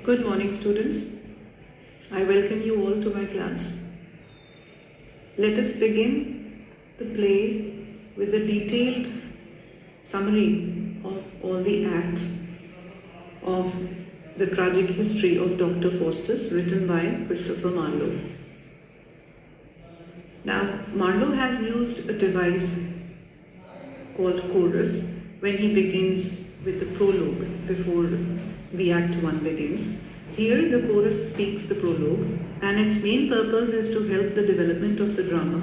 Good morning, students. I welcome you all to my class. Let us begin the play with a detailed summary of all the acts of the tragic history of Dr. Faustus, written by Christopher Marlowe. Now, Marlowe has used a device called chorus when he begins with the prologue before the Act 1 begins. Here, the chorus speaks the prologue, and its main purpose is to help the development of the drama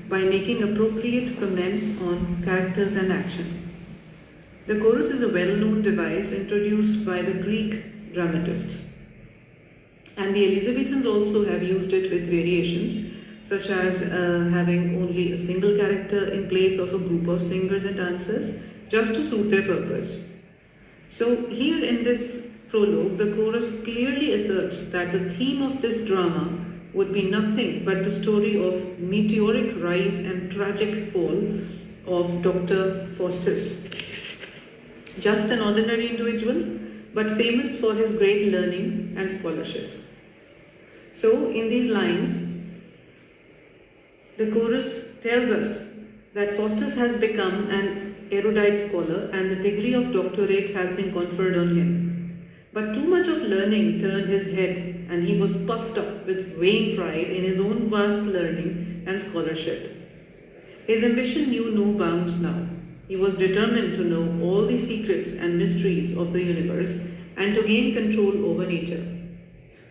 by making appropriate comments on characters and action. The chorus is a well-known device introduced by the Greek dramatists, and the Elizabethans also have used it with variations, such as having only a single character in place of a group of singers and dancers, just to suit their purpose. So here in this prologue, the chorus clearly asserts that the theme of this drama would be nothing but the story of meteoric rise and tragic fall of Dr. Faustus. Just an ordinary individual, but famous for his great learning and scholarship. So in these lines, the chorus tells us that Faustus has become an erudite scholar and the degree of doctorate has been conferred on him. But too much of learning turned his head and he was puffed up with vain pride in his own vast learning and scholarship. His ambition knew no bounds now. He was determined to know all the secrets and mysteries of the universe and to gain control over nature.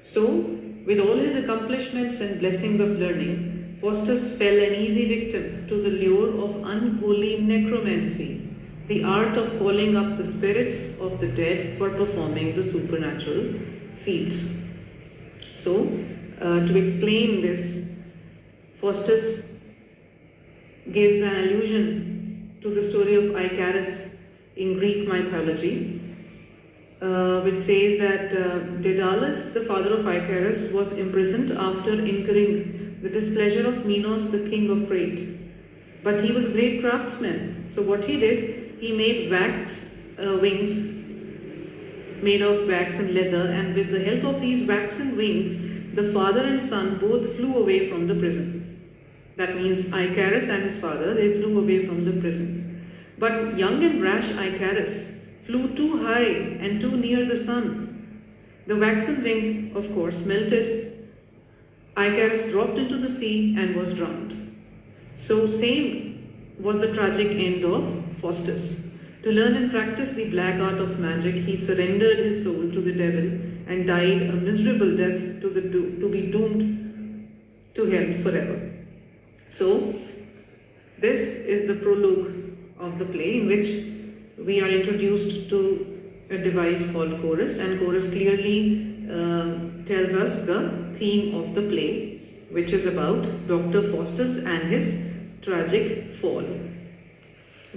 So, with all his accomplishments and blessings of learning, Faustus fell an easy victim to the lure of unholy necromancy, the art of calling up the spirits of the dead for performing the supernatural feats. So, to explain this, Faustus gives an allusion to the story of Icarus in Greek mythology, which says that Daedalus, the father of Icarus, was imprisoned after incurring the displeasure of Minos, the king of Crete. But he was a great craftsman. So what he did, he made wings made of wax and leather, and with the help of these waxen wings, the father and son both flew away from the prison. That means Icarus and his father, they flew away from the prison. But young and rash Icarus flew too high and too near the sun. The waxen wing, of course, melted. Icarus dropped into the sea and was drowned. So same was the tragic end of Faustus. To learn and practice the black art of magic, he surrendered his soul to the devil and died a miserable death to be doomed to hell forever. So this is the prologue of the play, in which we are introduced to a device called chorus, and chorus clearly tells us the theme of the play, which is about Dr. Faustus and his tragic fall.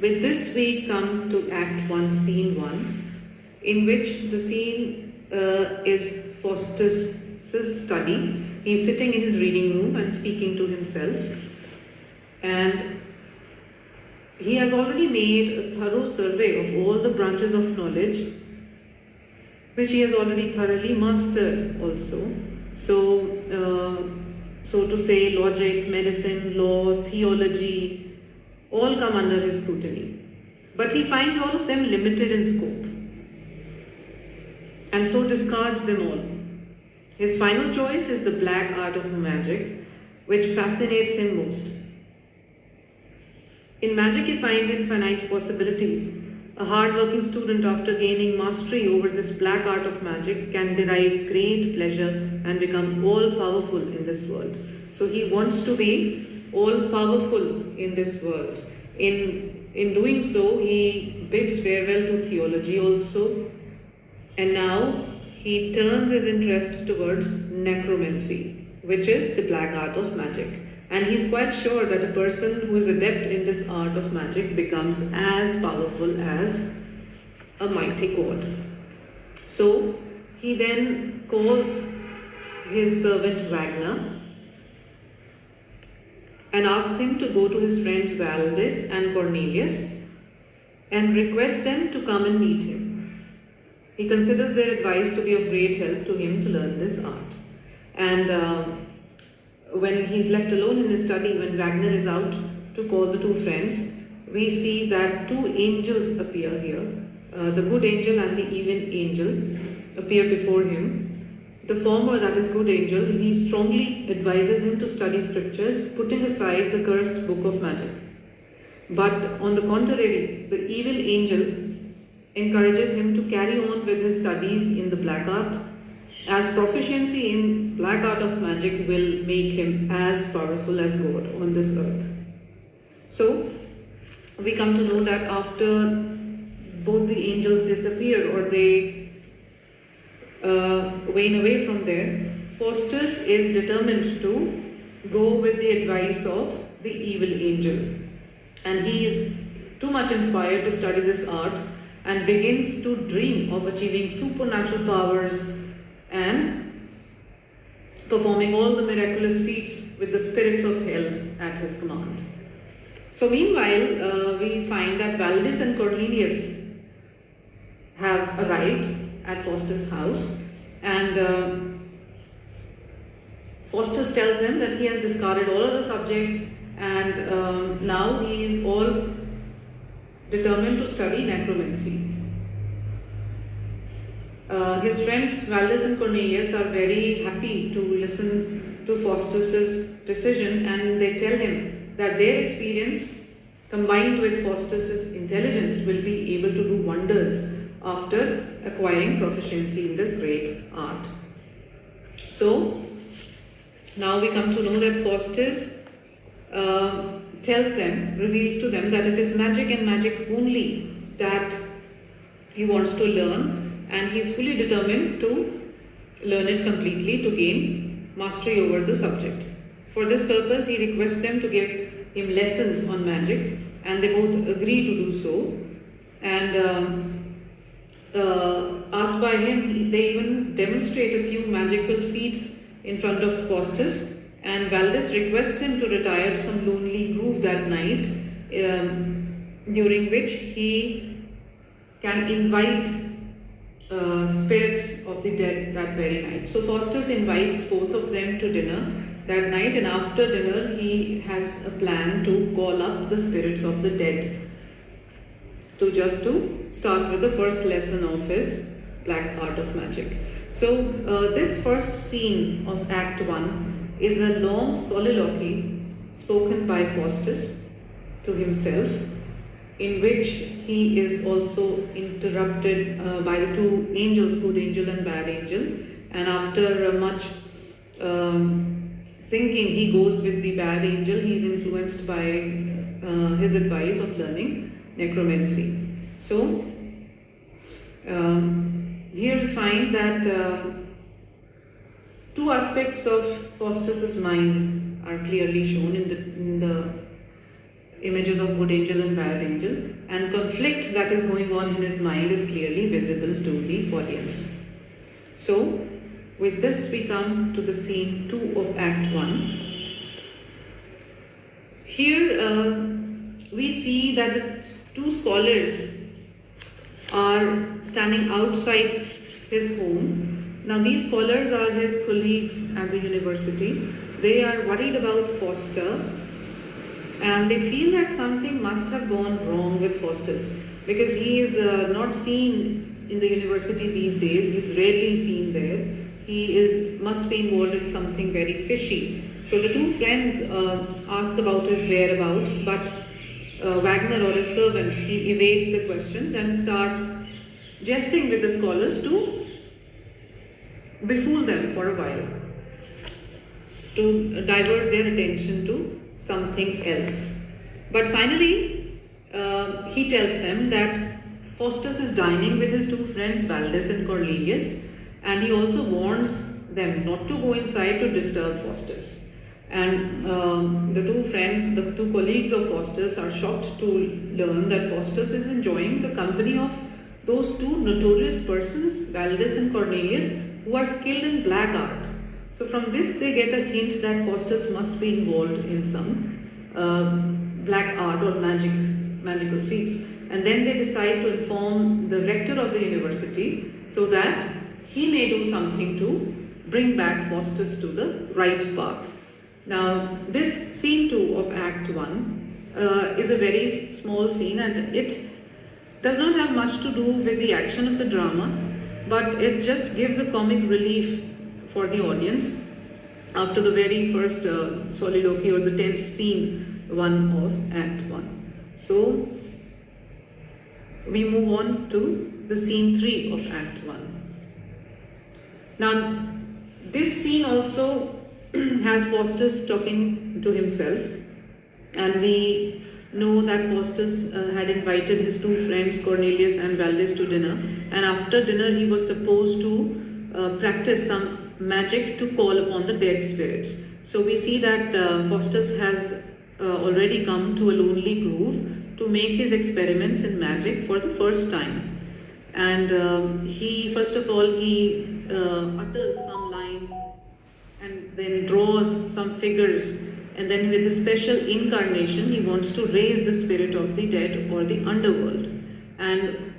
With this we come to Act 1, Scene 1, in which the scene is Faustus' study. He is sitting in his reading room and speaking to himself, and he has already made a thorough survey of all the branches of knowledge, which he has already thoroughly mastered also. So to say, logic, medicine, law, theology, all come under his scrutiny. But he finds all of them limited in scope, and so discards them all. His final choice is the black art of magic, which fascinates him most. In magic, he finds infinite possibilities. A hard-working student, after gaining mastery over this black art of magic, can derive great pleasure and become all-powerful in this world. So he wants to be all-powerful in this world. In doing so, he bids farewell to theology also, and now he turns his interest towards necromancy, which is the black art of magic. And he's quite sure that a person who is adept in this art of magic becomes as powerful as a mighty god. So he then calls his servant Wagner and asks him to go to his friends Valdis and Cornelius and request them to come and meet him. He considers their advice to be of great help to him to learn this art. And when he's left alone in his study, when Wagner is out to call the two friends, we see that two angels appear here. The good angel and the evil angel appear before him. The former, that is good angel, he strongly advises him to study scriptures, putting aside the cursed book of magic. But on the contrary, the evil angel encourages him to carry on with his studies in the black art, as proficiency in black art of magic will make him as powerful as God on this earth. So, we come to know that after both the angels disappear, or they wane away from there, Faustus is determined to go with the advice of the evil angel. And he is too much inspired to study this art and begins to dream of achieving supernatural powers and performing all the miraculous feats with the spirits of hell at his command. So meanwhile, we find that Valdis and Cornelius have arrived at Faustus' house, and Faustus tells him that he has discarded all other subjects, and now he is all determined to study necromancy. His friends Valdis and Cornelius are very happy to listen to Faustus' decision, and they tell him that their experience combined with Faustus' intelligence will be able to do wonders after acquiring proficiency in this great art. So now we come to know that Faustus reveals to them that it is magic and magic only that he wants to learn, and he is fully determined to learn it completely to gain mastery over the subject. For this purpose, he requests them to give him lessons on magic, and they both agree to do so. And asked by him, they even demonstrate a few magical feats in front of Faustus, and Valdis requests him to retire to some lonely grove that night, during which he can invite spirits of the dead that very night. So Faustus invites both of them to dinner that night, and after dinner he has a plan to call up the spirits of the dead to start with the first lesson of his black art of magic. So this first scene of Act 1 is a long soliloquy spoken by Faustus to himself, in which he is also interrupted by the two angels, good angel and bad angel, and after much thinking, he goes with the bad angel. He is influenced by his advice of learning necromancy. So here we find that two aspects of Faustus' mind are clearly shown in the images of good angel and bad angel, and conflict that is going on in his mind is clearly visible to the audience. So with this we come to the scene 2 of Act 1. Here we see that the two scholars are standing outside his home. Now these scholars are his colleagues at the university. They are worried about Faustus, and they feel that something must have gone wrong with Faustus, because he is not seen in the university these days. He is rarely seen there. He must be involved in something very fishy. So the two friends ask about his whereabouts, but Wagner, or his servant, he evades the questions and starts jesting with the scholars to befool them for a while, to divert their attention to something else. But finally, he tells them that Faustus is dining with his two friends Valdis and Cornelius, and he also warns them not to go inside to disturb Faustus. And the two friends, the two colleagues of Faustus, are shocked to learn that Faustus is enjoying the company of those two notorious persons, Valdis and Cornelius, who are skilled in black art. So from this they get a hint that Faustus must be involved in some black art or magic magical feats. And then they decide to inform the rector of the university so that he may do something to bring back Faustus to the right path. Now, this scene 2 of Act 1 is a very small scene, and it does not have much to do with the action of the drama, but it just gives a comic relief for the audience after the very first soliloquy or the tense scene 1 of Act 1. So, we move on to the scene 3 of Act 1. Now, this scene also has Faustus talking to himself, and we know that Faustus had invited his two friends Cornelius and Valdez to dinner, and after dinner he was supposed to practice some magic to call upon the dead spirits. So we see that Faustus has already come to a lonely grove to make his experiments in magic for the first time. And he first of all utters some lines and then draws some figures, and then with a special incarnation he wants to raise the spirit of the dead or the underworld. And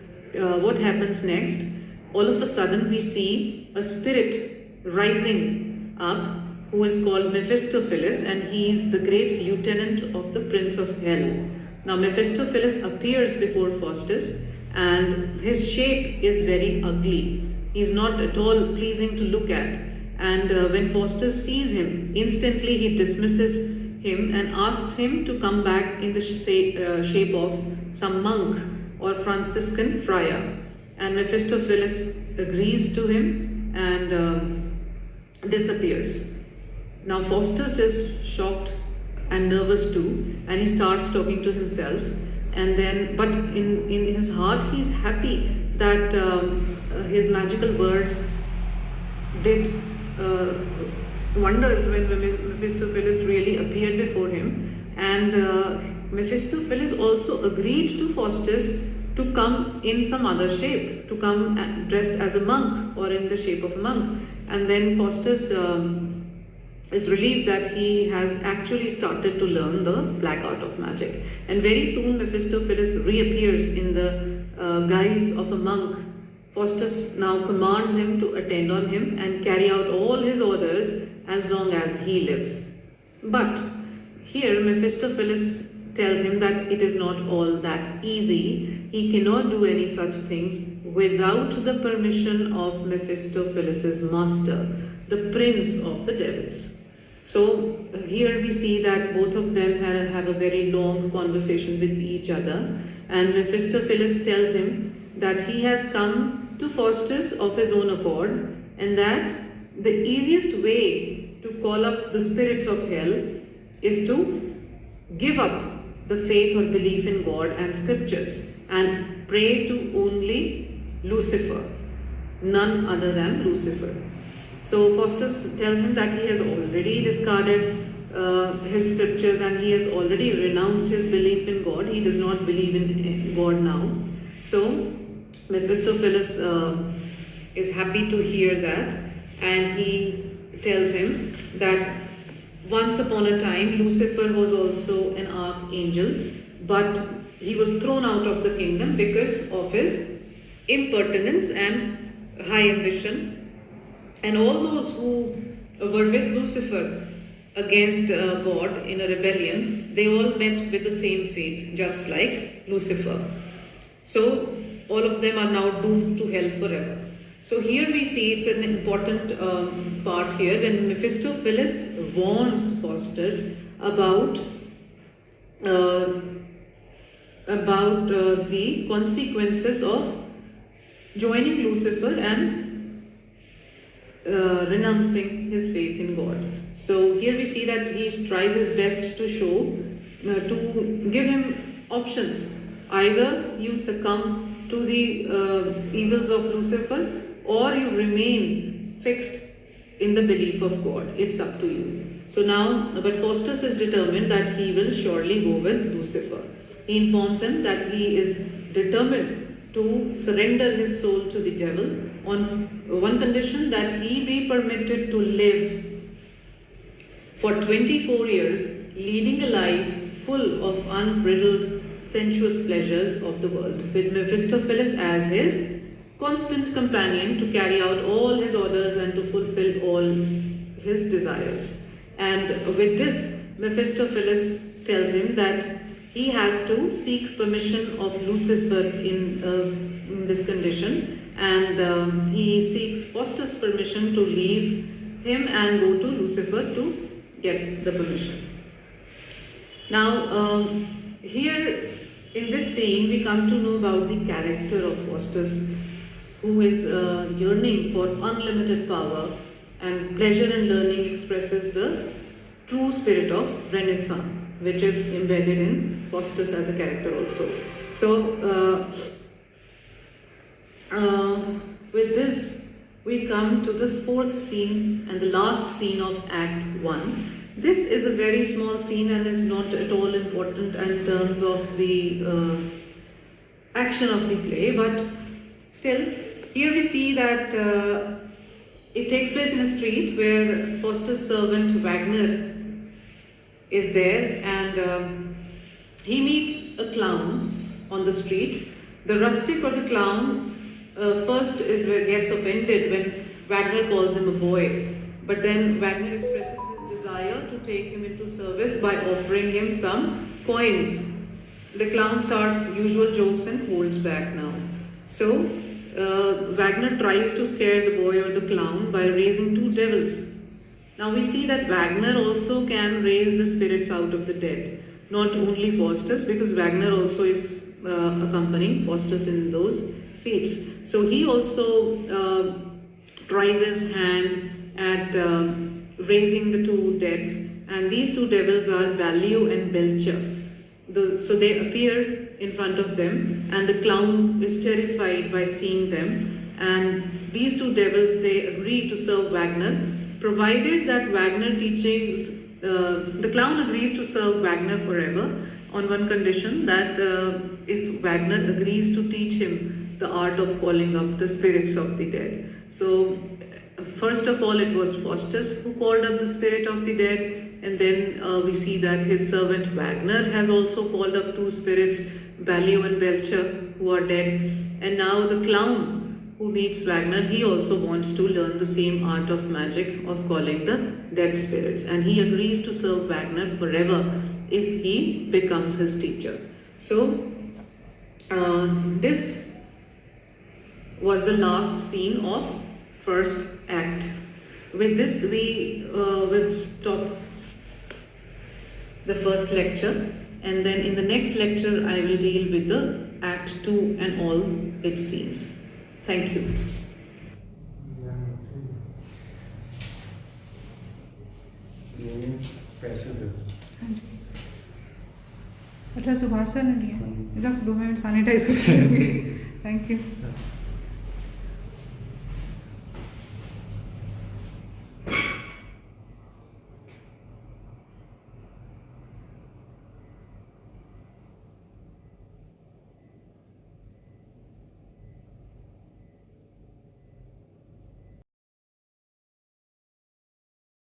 what happens next? All of a sudden we see a spirit rising up who is called Mephistopheles, and he is the great lieutenant of the Prince of Hell. Now Mephistopheles appears before Faustus, and his shape is very ugly. He is not at all pleasing to look at. And when Faustus sees him, instantly he dismisses him and asks him to come back in the shape of some monk or Franciscan friar. And Mephistopheles agrees to him and disappears. Now Faustus is shocked and nervous too, and he starts talking to himself. And then, but in his heart, he's happy that his magical words did wonders when Mephistopheles really appeared before him. And Mephistopheles also agreed to Faustus to come in some other shape, to come dressed as a monk or in the shape of a monk. And then Faustus is relieved that he has actually started to learn the black art of magic. And very soon Mephistopheles reappears in the guise of a monk. Faustus now commands him to attend on him and carry out all his orders as long as he lives. But here Mephistopheles tells him that it is not all that easy. He cannot do any such things without the permission of Mephistopheles' master, the prince of the devils. So here we see that both of them have a very long conversation with each other, and Mephistopheles tells him that he has come to Faustus of his own accord, and that the easiest way to call up the spirits of hell is to give up the faith or belief in God and scriptures and pray to only Lucifer, none other than Lucifer. So Faustus tells him that he has already discarded his scriptures and he has already renounced his belief in God. He does not believe in God now. So Mephistopheles is happy to hear that, and he tells him that once upon a time Lucifer was also an archangel, but he was thrown out of the kingdom because of his impertinence and high ambition. And all those who were with Lucifer against God in a rebellion, they all met with the same fate, just like Lucifer. So all of them are now doomed to hell forever. So here we see it's an important part here when Mephistopheles warns Faustus about the consequences of joining Lucifer and renouncing his faith in God. So here we see that he tries his best to show, to give him options. Either you succumb to the evils of Lucifer, or you remain fixed in the belief of God. It's up to you. So now, but Faustus is determined that he will surely go with Lucifer. He informs him that he is determined to surrender his soul to the devil on one condition, that he be permitted to live for 24 years, leading a life full of unbridled sensuous pleasures of the world, with Mephistopheles as his constant companion to carry out all his orders and to fulfill all his desires. And with this, Mephistopheles tells him that he has to seek permission of Lucifer in this condition, and he seeks Faustus' permission to leave him and go to Lucifer to get the permission. Now, here in this scene, we come to know about the character of Faustus, who is yearning for unlimited power, and pleasure in learning expresses the true spirit of Renaissance, which is embedded in Faustus as a character also. So, with this, we come to this fourth scene and the last scene of Act 1. This is a very small scene and is not at all important in terms of the action of the play, but still, here we see that it takes place in a street where Faustus' servant Wagner is there, and he meets a clown on the street. The rustic or the clown first gets offended when Wagner calls him a boy, but then Wagner expresses his desire to take him into service by offering him some coins. The clown starts usual jokes and holds back now. So Wagner tries to scare the boy or the clown by raising two devils. Now we see that Wagner also can raise the spirits out of the dead. Not only Faustus, because Wagner also is accompanying Faustus in those feats. So he also tries his hand at raising the two deads, and these two devils are Ballio and Belcher. So they appear in front of them, and the clown is terrified by seeing them, and these two devils, they agree to serve Wagner, provided that Wagner teaches, the clown agrees to serve Wagner forever on one condition, that if Wagner agrees to teach him the art of calling up the spirits of the dead. So first of all, it was Faustus who called up the spirit of the dead, and then we see that his servant Wagner has also called up two spirits, Ballio and Belcher, who are dead. And now the clown who meets Wagner, he also wants to learn the same art of magic of calling the dead spirits, and he agrees to serve Wagner forever if he becomes his teacher. So this was the last scene of first act. With this, we will stop the first lecture, and then in the next lecture I will deal with the Act 2 and all its scenes. Thank you. अच्छा Subhash sir ने दिया, 2 minute sanitise करके thank you.